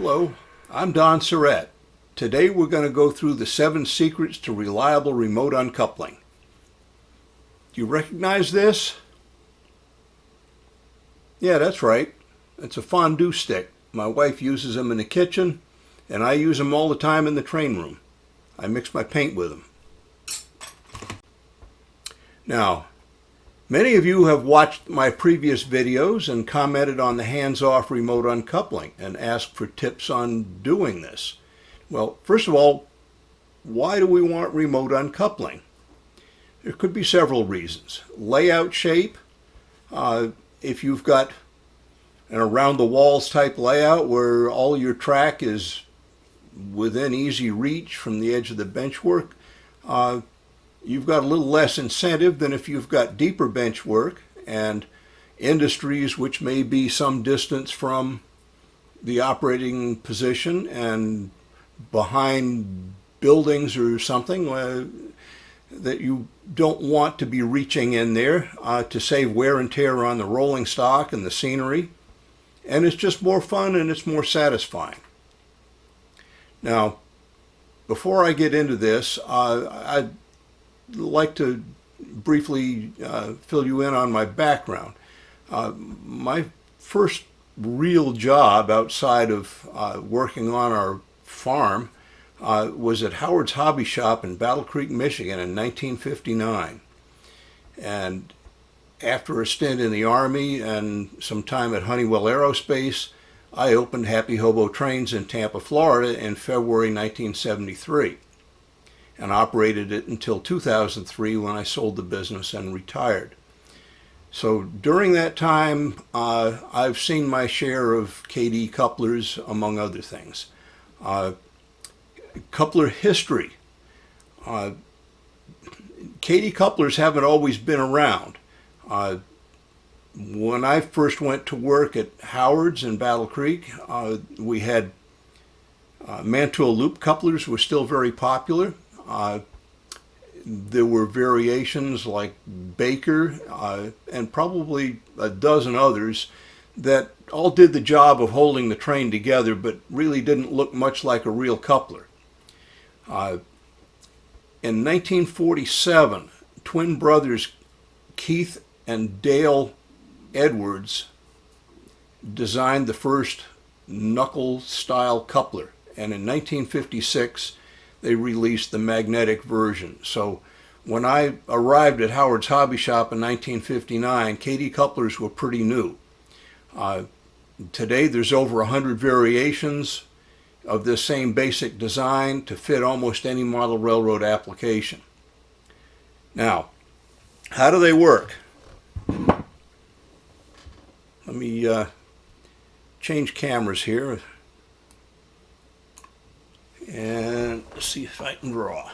Hello, I'm Don Surratt. Today we're going to go through the 7 secrets to reliable remote uncoupling. Do you recognize this? Yeah, that's right. It's a fondue stick. My wife uses them in the kitchen, and I use them all the time in the train room. I mix my paint with them. Now, many of you have watched my previous videos and commented on the hands-off remote uncoupling and asked for tips on doing this. Well, first of all, why do we want remote uncoupling? There could be several reasons. Layout shape, if you've got an around-the-walls type layout where all your track is within easy reach from the edge of the benchwork, you've got a little less incentive than if you've got deeper bench work and industries which may be some distance from the operating position and behind buildings or something that you don't want to be reaching in there to save wear and tear on the rolling stock and the scenery. And it's just more fun and it's more satisfying. Now, before I get into this, I'd like to briefly fill you in on my background. My first real job outside of working on our farm was at Howard's Hobby Shop in Battle Creek, Michigan in 1959. And after a stint in the Army and some time at Honeywell Aerospace, I opened Happy Hobo Trains in Tampa, Florida in February 1973. And operated it until 2003 when I sold the business and retired. So during that time, I've seen my share of Kadee couplers, among other things. Coupler history. Kadee couplers haven't always been around. When I first went to work at Howard's in Battle Creek, we had Mantua loop couplers were still very popular. There were variations like Baker and probably a dozen others that all did the job of holding the train together but really didn't look much like a real coupler. In 1947, twin brothers Keith and Dale Edwards designed the first knuckle-style coupler, and in 1956 they released the magnetic version. So when I arrived at Howard's Hobby Shop in 1959, Kadee couplers were pretty new. Today there's over 100 variations of this same basic design to fit almost any model railroad application. Now, how do they work? Let me change cameras here and see if I can draw.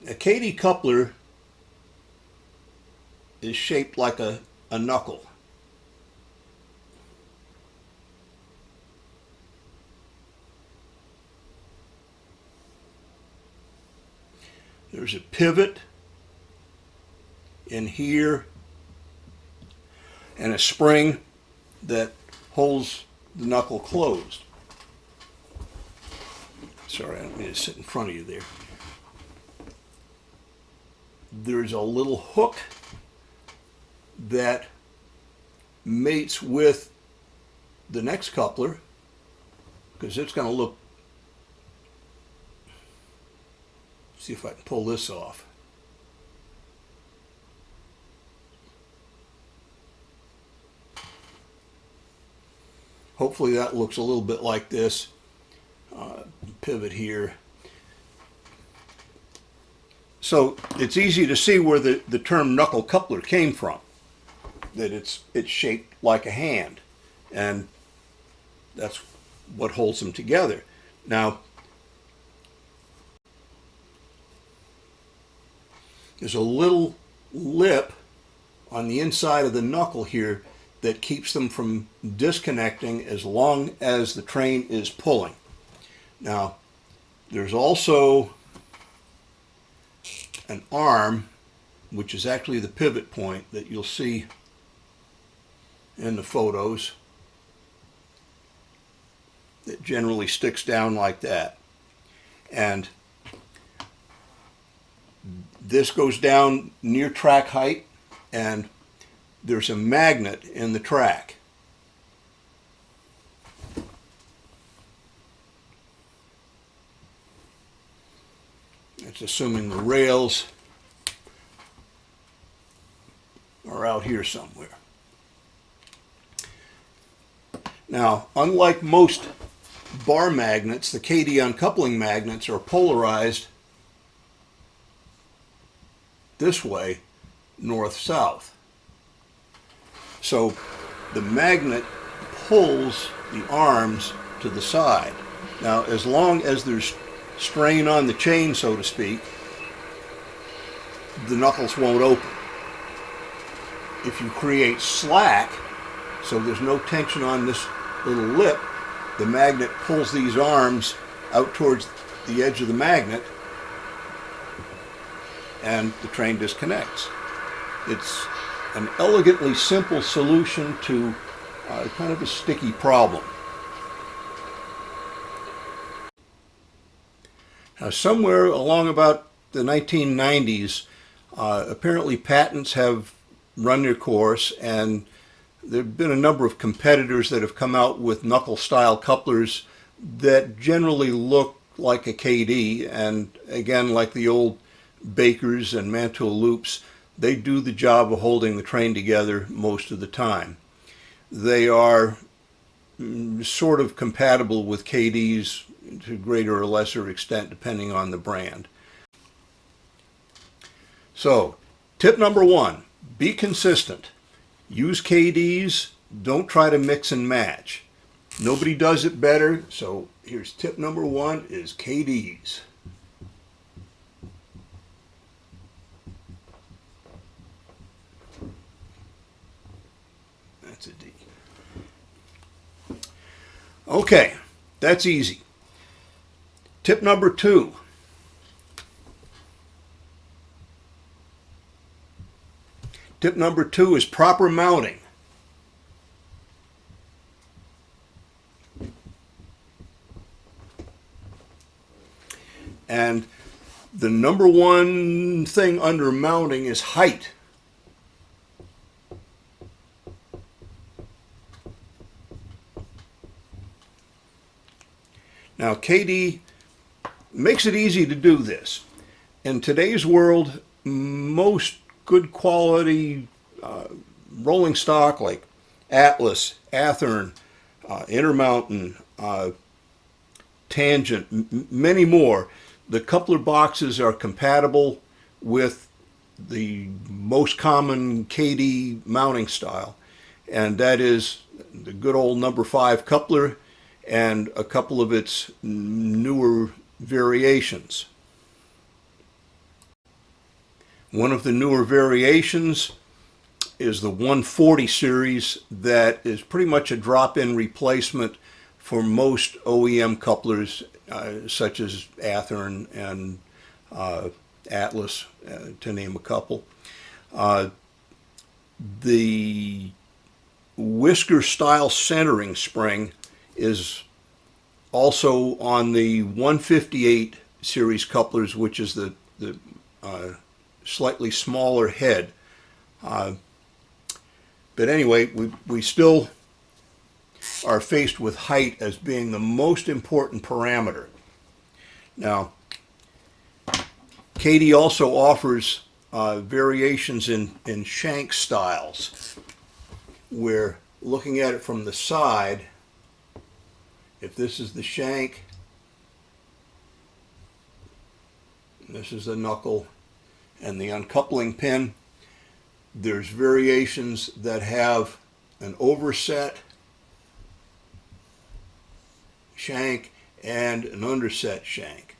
A Kadee coupler is shaped like a knuckle. There's a pivot in here and a spring that holds the knuckle closed. Sorry, I don't mean to sit in front of you there. There's a little hook that mates with the next coupler because it's going to look. See if I can pull this off. Hopefully that looks a little bit like this. Pivot here. So it's easy to see where the term knuckle coupler came from. That it's shaped like a hand. And that's what holds them together. Now, there's a little lip on the inside of the knuckle here that keeps them from disconnecting as long as the train is pulling. Now, there's also an arm, which is actually the pivot point that you'll see in the photos. It generally sticks down like that. And this goes down near track height, and there's a magnet in the track. It's assuming the rails are out here somewhere. Now, unlike most bar magnets, the Kadee uncoupling magnets are polarized this way, north-south. So the magnet pulls the arms to the side. Now, as long as there's strain on the chain, so to speak, the knuckles won't open. If you create slack, so there's no tension on this little lip, the magnet pulls these arms out towards the edge of the magnet, and the train disconnects. It's an elegantly simple solution to kind of a sticky problem. Now, somewhere along about the 1990s, apparently patents have run their course, and there have been a number of competitors that have come out with knuckle-style couplers that generally look like a Kadee, and again, like the old Bakers and Mantua loops, they do the job of holding the train together most of the time. They are sort of compatible with Kadees to a greater or lesser extent, depending on the brand. So, tip number one, be consistent. Use Kadees, don't try to mix and match. Nobody does it better, so here's tip number one is Kadees. That's a D. Okay, that's easy. Tip number two. Tip number two is proper mounting. And the number one thing under mounting is height. Now, Kadee makes it easy to do this. In today's world, most good quality rolling stock like Atlas, Athearn, Intermountain, Tangent, many more, the coupler boxes are compatible with the most common Kadee mounting style, and that is the good old number 5 coupler and a couple of its newer variations. One of the newer variations is the 140 series that is pretty much a drop-in replacement for most OEM couplers such as Athearn and Atlas, to name a couple. The whisker style centering spring is also on the 158 series couplers, which is the slightly smaller head. But anyway, we still are faced with height as being the most important parameter. Now, Kadee also offers variations in Shank Styles, where looking at it from the side, if this is the shank, and this is the knuckle and the uncoupling pin, there's variations that have an overset shank and an underset shank.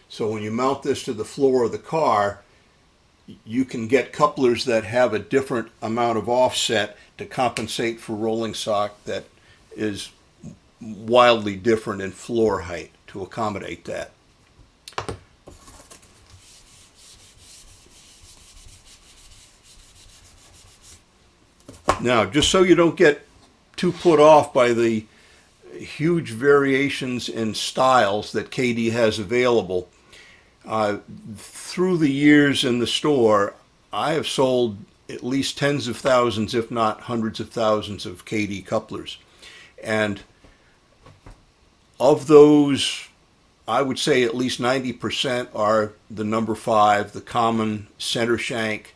So when you mount this to the floor of the car, you can get couplers that have a different amount of offset to compensate for rolling stock that is wildly different in floor height to accommodate that. Now, just so you don't get too put off by the huge variations in styles that Kadee has available, through the years in the store, I have sold at least tens of thousands, if not hundreds of thousands, of Kadee couplers. And of those, I would say at least 90% are the number 5, the common center shank,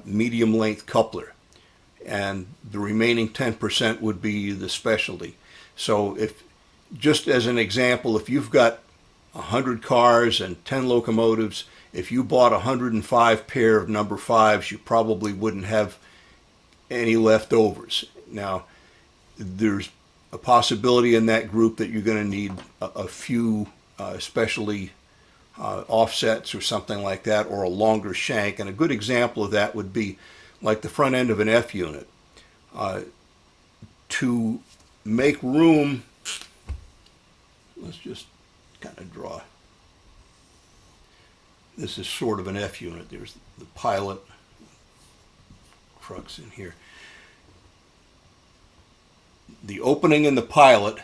medium length coupler. And the remaining 10% would be the specialty. So if, just as an example, if you've got 100 cars and 10 locomotives, if you bought 105 pair of number 5s, you probably wouldn't have any leftovers. Now, there's a possibility in that group that you're going to need a few specialty offsets or something like that, or a longer shank. And a good example of that would be like the front end of an F unit. To make room, let's just kind of draw. This is sort of an F unit. There's the pilot trucks in here. The opening in the pilot,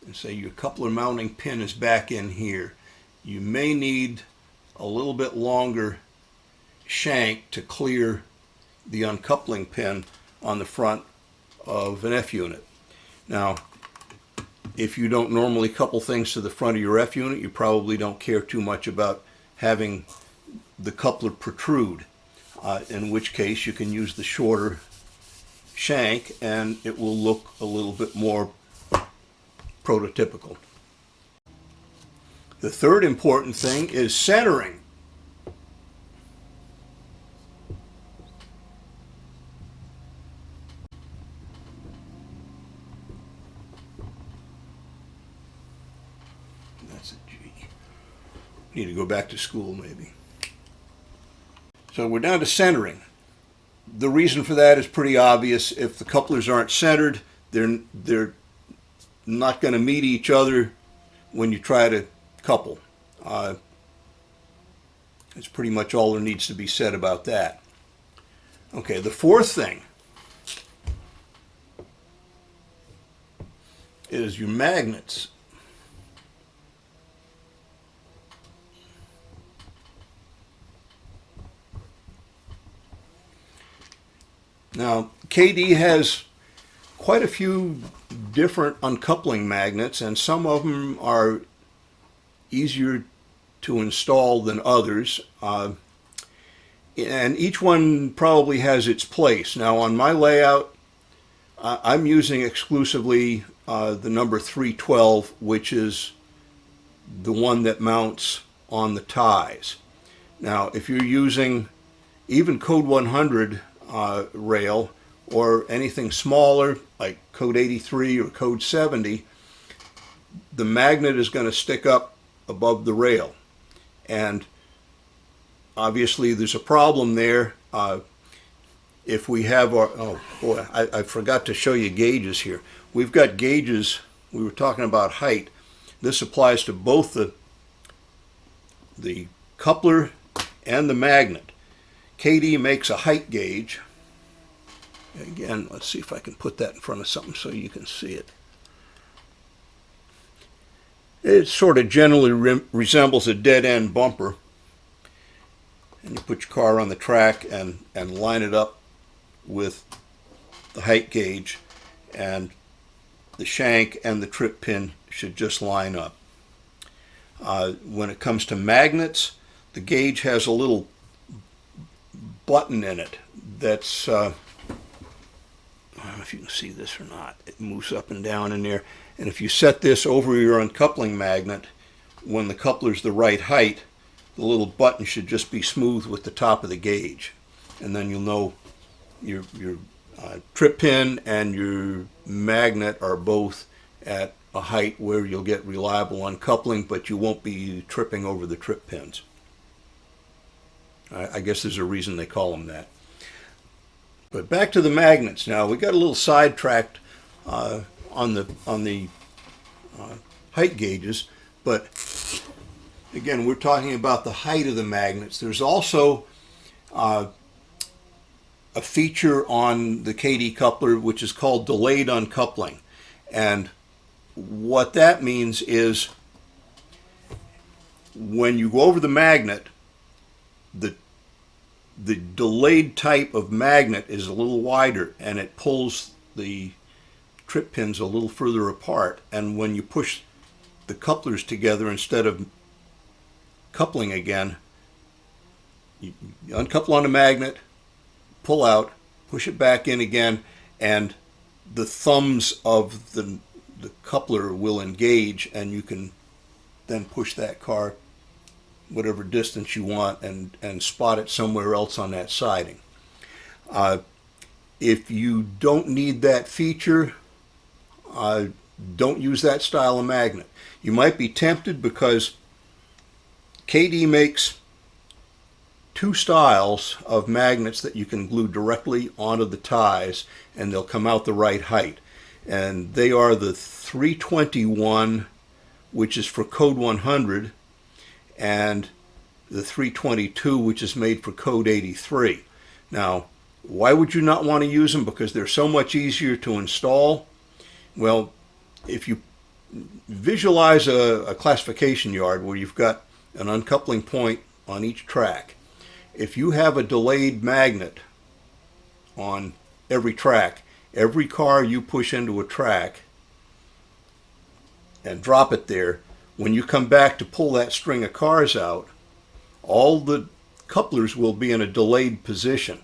and say your coupler mounting pin is back in here, you may need a little bit longer shank to clear the uncoupling pin on the front of an F unit. Now, if you don't normally couple things to the front of your F unit, you probably don't care too much about having the coupler protrude, in which case you can use the shorter shank and it will look a little bit more prototypical. The third important thing is centering. That's a G. Need to go back to school maybe. So we're down to centering. The reason for that is pretty obvious. If the couplers aren't centered, they're not going to meet each other when you try to couple. That's pretty much all there needs to be said about that. Okay, the fourth thing is your magnets. Now, Kadee has quite a few different uncoupling magnets, and some of them are easier to install than others. And each one probably has its place. Now, on my layout, I'm using exclusively the number 312, which is the one that mounts on the ties. Now, if you're using even code 100 rail or anything smaller like code 83 or code 70, the magnet is going to stick up above the rail. And obviously there's a problem there. If we have our, oh boy, I forgot to show you gauges here. We've got gauges, we were talking about height. This applies to both the coupler and the magnet. Kadee makes a height gauge. Again, let's see if I can put that in front of something so you can see it. It sort of generally resembles a dead-end bumper. And you put your car on the track and line it up with the height gauge, and the shank and the trip pin should just line up. When it comes to magnets, the gauge has a little button in it that's, I don't know if you can see this or not, it moves up and down in there, and if you set this over your uncoupling magnet, when the coupler's the right height, the little button should just be smooth with the top of the gauge, and then you'll know your trip pin and your magnet are both at a height where you'll get reliable uncoupling, but you won't be tripping over the trip pins. I guess there's a reason they call them that. But back to the magnets now. We got a little sidetracked on the height gauges, but again, we're talking about the height of the magnets. There's also a feature on the Kadee coupler which is called delayed uncoupling. And what that means is when you go over the magnet, the delayed type of magnet is a little wider and it pulls the trip pins a little further apart. And when you push the couplers together instead of coupling again, you uncouple on the magnet, pull out, push it back in again, and the thumbs of the coupler will engage, and you can then push that car whatever distance you want and spot it somewhere else on that siding. If you don't need that feature, don't use that style of magnet. You might be tempted because Kadee makes two styles of magnets that you can glue directly onto the ties and they'll come out the right height. And they are the 321, which is for code 100, and the 322, which is made for code 83. Now, why would you not want to use them? Because they're so much easier to install. Well, if you visualize a classification yard where you've got an uncoupling point on each track, if you have a delayed magnet on every track, every car you push into a track and drop it there, when you come back to pull that string of cars out, all the couplers will be in a delayed position.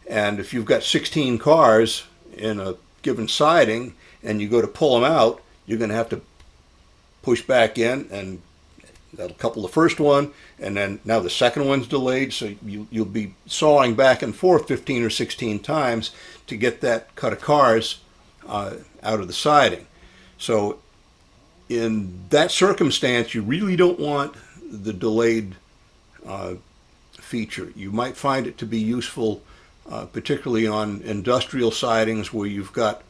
And if you've got 16 cars in a given siding and you go to pull them out, you're going to have to push back in, and that'll couple the first one, and then now the second one's delayed, so you'll be sawing back and forth 15 or 16 times to get that cut of cars out of the siding. So in that circumstance, you really don't want the delayed feature. You might find it to be useful, particularly on industrial sidings where you've got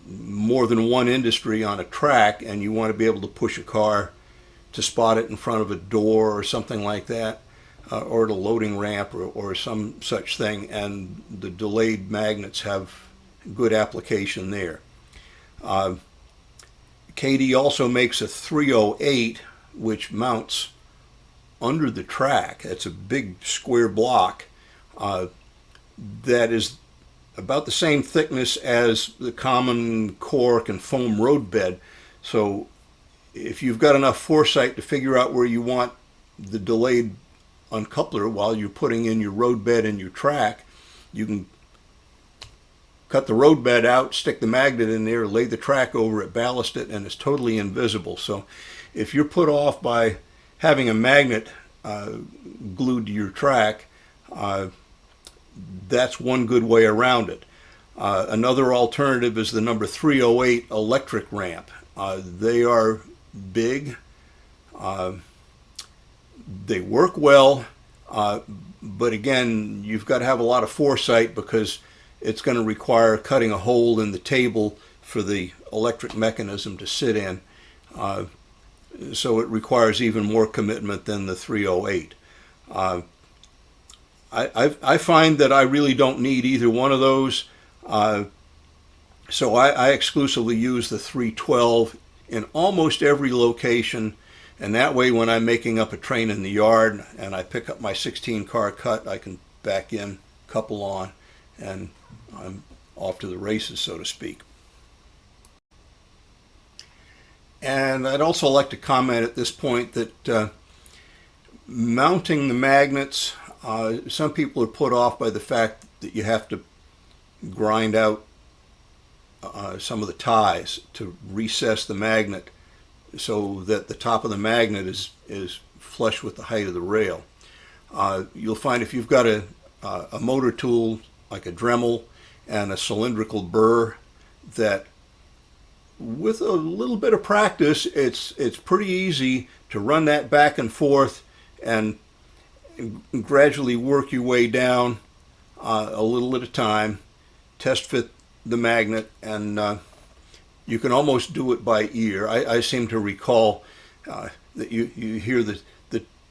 more than one industry on a track and you want to be able to push a car to spot it in front of a door or something like that, or at a loading ramp or some such thing, and the delayed magnets have good application there. Kadee also makes a 308 which mounts under the track. It's a big square block that is about the same thickness as the common cork and foam roadbed. So if you've got enough foresight to figure out where you want the delayed uncoupler while you're putting in your roadbed and your track, you can cut the roadbed out, stick the magnet in there, lay the track over it, ballast it, and it's totally invisible. So if you're put off by having a magnet glued to your track, that's one good way around it. Another alternative is the number 308 electric ramp. They are big, they work well, but again, you've got to have a lot of foresight because it's going to require cutting a hole in the table for the electric mechanism to sit in. So it requires even more commitment than the 308. I find that I really don't need either one of those, so I exclusively use the 312 in almost every location, and that way when I'm making up a train in the yard and I pick up my 16 car cut, I can back in, couple on, and I'm off to the races, so to speak. And I'd also like to comment at this point that mounting the magnets, some people are put off by the fact that you have to grind out some of the ties to recess the magnet so that the top of the magnet is flush with the height of the rail. You'll find if you've got a motor tool like a Dremel and a cylindrical burr, that with a little bit of practice, it's pretty easy to run that back and forth and gradually work your way down a little at a time, test fit the magnet, and you can almost do it by ear. I seem to recall that you hear the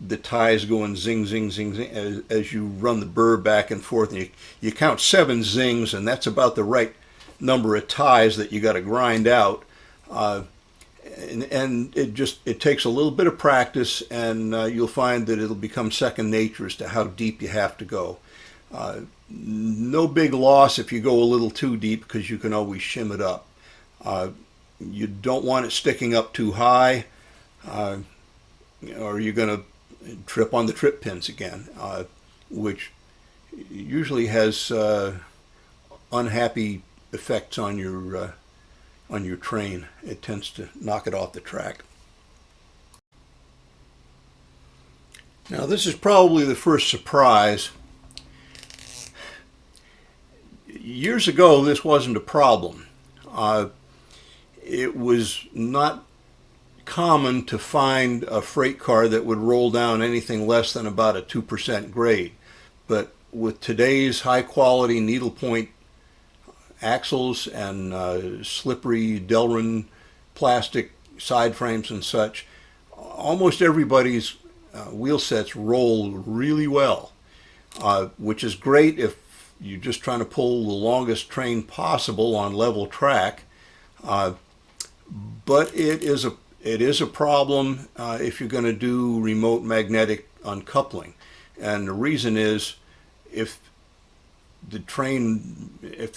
the ties going zing, zing, zing, zing as you run the burr back and forth. And you count 7 zings, and that's about the right number of ties that you got to grind out. And it takes a little bit of practice, and you'll find that it'll become second nature as to how deep you have to go. No big loss if you go a little too deep, because you can always shim it up. You don't want it sticking up too high, or you're going to trip on the trip pins again, which usually has unhappy effects on your train. It tends to knock it off the track. Now, this is probably the first surprise. Years ago, this wasn't a problem. It was not common to find a freight car that would roll down anything less than about a 2% grade. But with today's high quality needlepoint axles and slippery Delrin plastic side frames and such, almost everybody's wheel sets roll really well, which is great if you're just trying to pull the longest train possible on level track. But it is a problem if you're going to do remote magnetic uncoupling. And the reason is, if the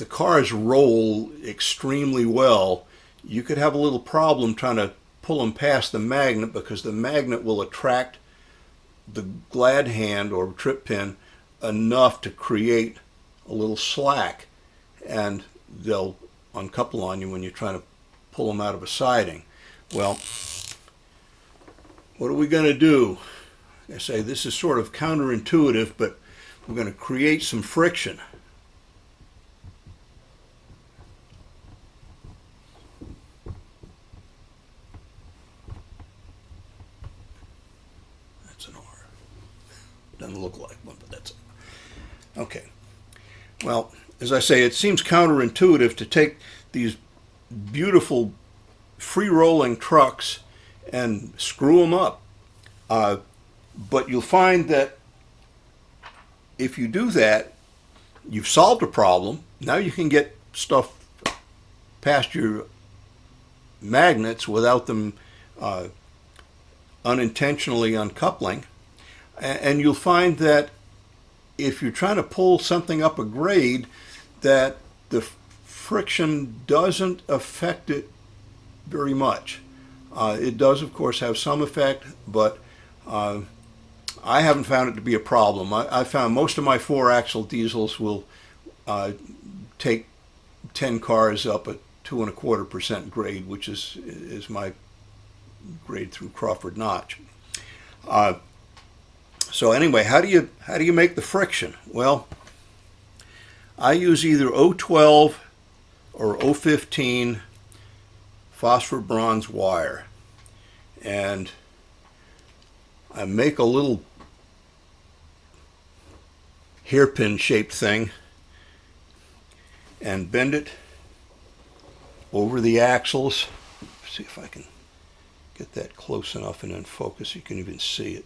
cars roll extremely well, you could have a little problem trying to pull them past the magnet, because the magnet will attract the glad hand or trip pin enough to create a little slack, and they'll uncouple on you when you're trying to pull them out of a siding. Well, what are we going to do? I say this is sort of counterintuitive, but we're going to create some friction. That's an R. Doesn't look like one, but that's okay. Well, as I say, it seems counterintuitive to take these beautiful free-rolling trucks and screw them up. But you'll find that if you do that, you've solved a problem. Now you can get stuff past your magnets without them unintentionally uncoupling. And you'll find that if you're trying to pull something up a grade, that the friction doesn't affect it very much. It does, of course, have some effect, but I haven't found it to be a problem. I found most of my 4-axle diesels will take 10 cars up a 2.25% grade, which is my grade through Crawford Notch. So anyway, how do you make the friction? Well, I use either 012 or 015 phosphor bronze wire, and I make a little hairpin shaped thing and bend it over the axles. See if I can get that close enough and in focus you can even see it.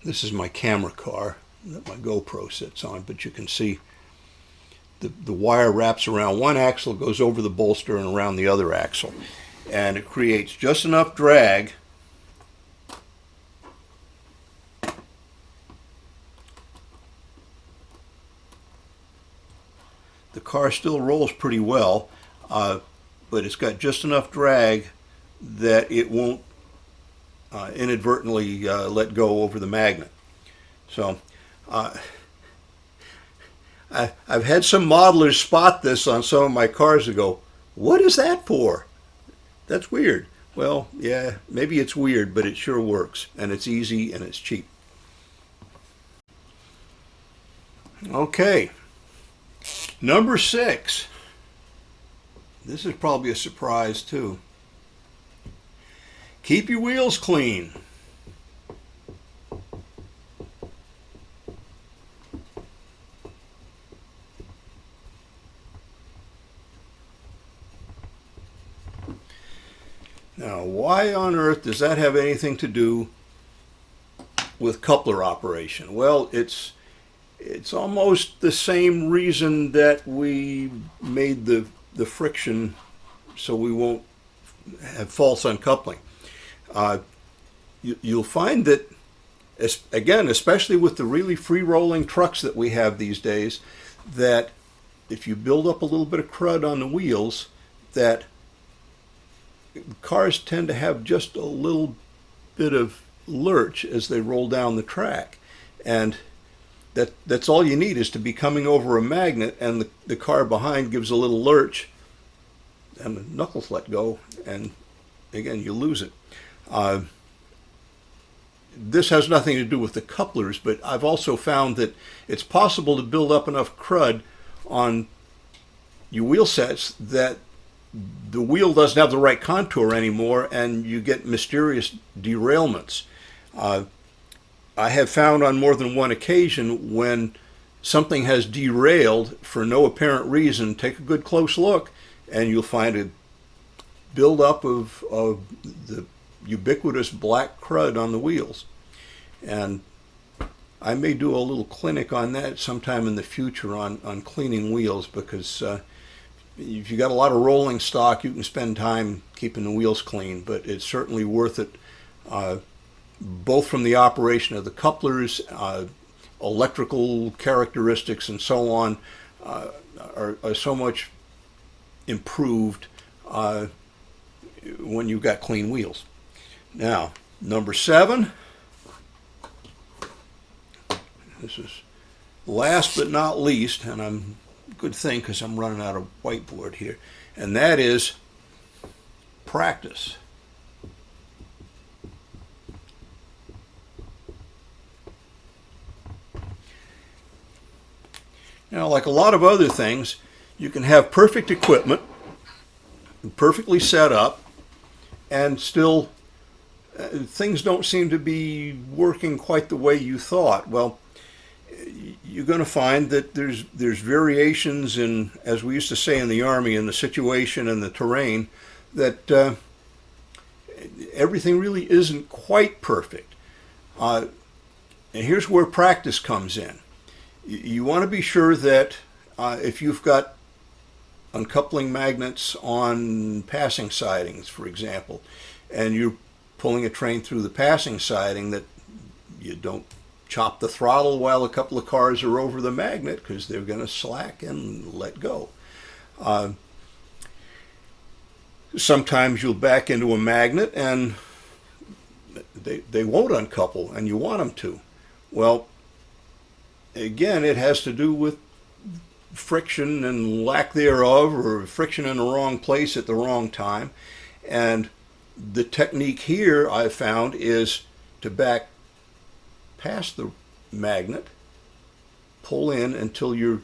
This is my camera car that my GoPro sits on, but you can see the wire wraps around one axle, goes over the bolster and around the other axle, and it creates just enough drag the car still rolls pretty well, but it's got just enough drag that it won't inadvertently let go over the magnet. So I've had some modelers spot this on some of my cars and go, "What is that for? That's weird." Well, yeah, maybe it's weird, but it sure works, and it's easy and it's cheap. Okay, number 6. This is probably a surprise too. Keep your wheels clean. Now, why on earth does that have anything to do with coupler operation? Well, it's almost the same reason that we made the friction so we won't have false uncoupling. You'll find that, again, especially with the really free-rolling trucks that we have these days, that if you build up a little bit of crud on the wheels, that cars tend to have just a little bit of lurch as they roll down the track. And that's all you need, is to be coming over a magnet and the car behind gives a little lurch and the knuckles let go, and again, you lose it. This has nothing to do with the couplers, but I've also found that it's possible to build up enough crud on your wheel sets that the wheel doesn't have the right contour anymore and you get mysterious derailments. I have found on more than one occasion when something has derailed for no apparent reason, take a good close look and you'll find a buildup of the ubiquitous black crud on the wheels. And I may do a little clinic on that sometime in the future on cleaning wheels, because if you got a lot of rolling stock, you can spend time keeping the wheels clean, but it's certainly worth it, both from the operation of the couplers, electrical characteristics and so on, are so much improved when you've got clean wheels. Now, number 7, this is last but not least, and I'm good thing because I'm running out of whiteboard here, and that is practice. Now, like a lot of other things, you can have perfect equipment, perfectly set up, and still things don't seem to be working quite the way you thought. Well, you're going to find that there's variations in, as we used to say in the Army, in the situation and the terrain, that everything really isn't quite perfect. And here's where practice comes in. You want to be sure that if you've got uncoupling magnets on passing sidings, for example, and you're pulling a train through the passing siding, that you don't chop the throttle while a couple of cars are over the magnet, because they're going to slack and let go. Sometimes you'll back into a magnet and they won't uncouple and you want them to. Well, again, it has to do with friction and lack thereof, or friction in the wrong place at the wrong time. And the technique here I've found is to back past the magnet, pull in until your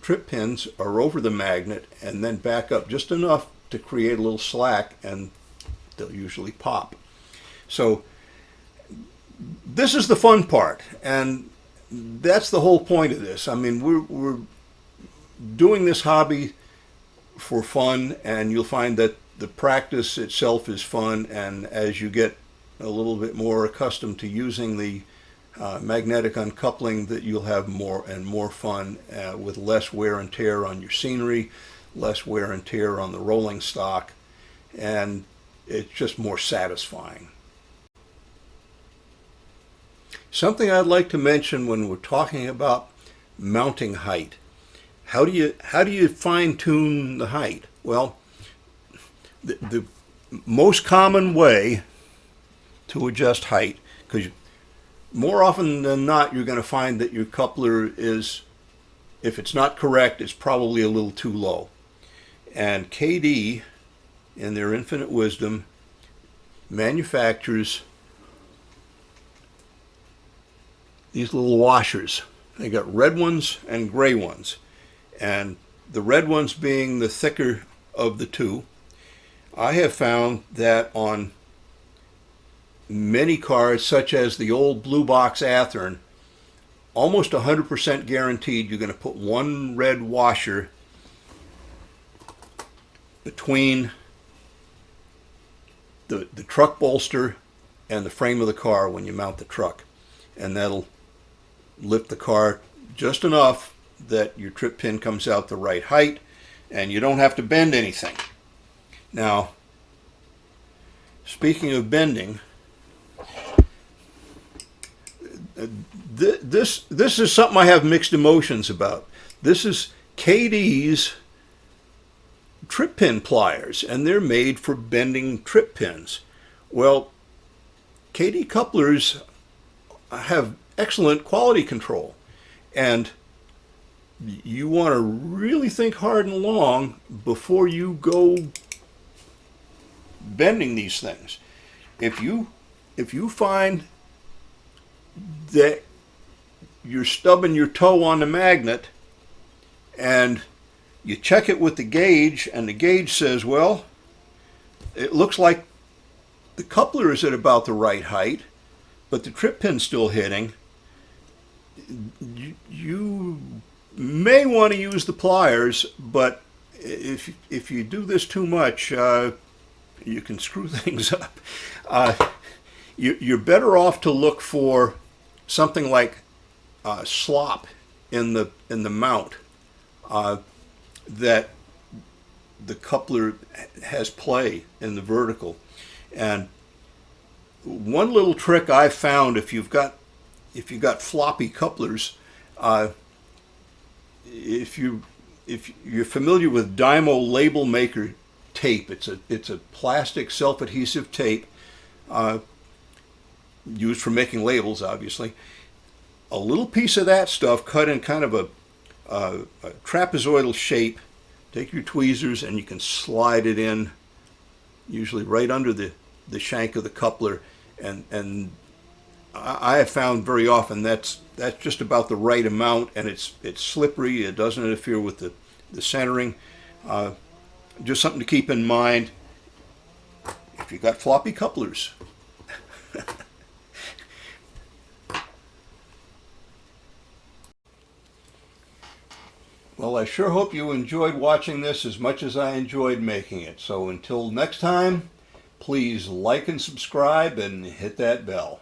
trip pins are over the magnet, and then back up just enough to create a little slack, and they'll usually pop. So this is the fun part, and that's the whole point of this. I mean, we're doing this hobby for fun, and you'll find that the practice itself is fun, and as you get a little bit more accustomed to using the magnetic uncoupling, that you'll have more and more fun with less wear and tear on your scenery, less wear and tear on the rolling stock, and it's just more satisfying. Something I'd like to mention when we're talking about mounting height. How do you fine-tune the height? Well, the most common way to adjust height, because more often than not you're going to find that your coupler is, if it's not correct, it's probably a little too low. And Kadee, in their infinite wisdom, manufactures these little washers. They got red ones and gray ones, and the red ones being the thicker of the two. I have found that on many cars, such as the old blue box Athearn, almost 100% guaranteed you're going to put one red washer between the truck bolster and the frame of the car when you mount the truck. And that'll lift the car just enough that your trip pin comes out the right height and you don't have to bend anything. Now, speaking of bending, this is something I have mixed emotions about. This is Kadee's trip pin pliers, and they're made for bending trip pins. Well, Kadee couplers have excellent quality control, and you want to really think hard and long before you go bending these things. If you find that you're stubbing your toe on the magnet and you check it with the gauge and the gauge says, well, it looks like the coupler is at about the right height, but the trip pin's still hitting, you may want to use the pliers, but if you do this too much, you can screw things up. You're better off to look for something like slop in the mount, that the coupler has play in the vertical. And one little trick I've found, if you've got floppy couplers, if you're familiar with Dymo label maker tape, it's a plastic self-adhesive tape used for making labels, obviously. A little piece of that stuff cut in kind of a trapezoidal shape. Take your tweezers and you can slide it in, usually right under the shank of the coupler, and I have found very often that's just about the right amount, and it's slippery. It doesn't interfere with the centering. Just something to keep in mind if you've got floppy couplers. Well, I sure hope you enjoyed watching this as much as I enjoyed making it. So until next time, please like and subscribe and hit that bell.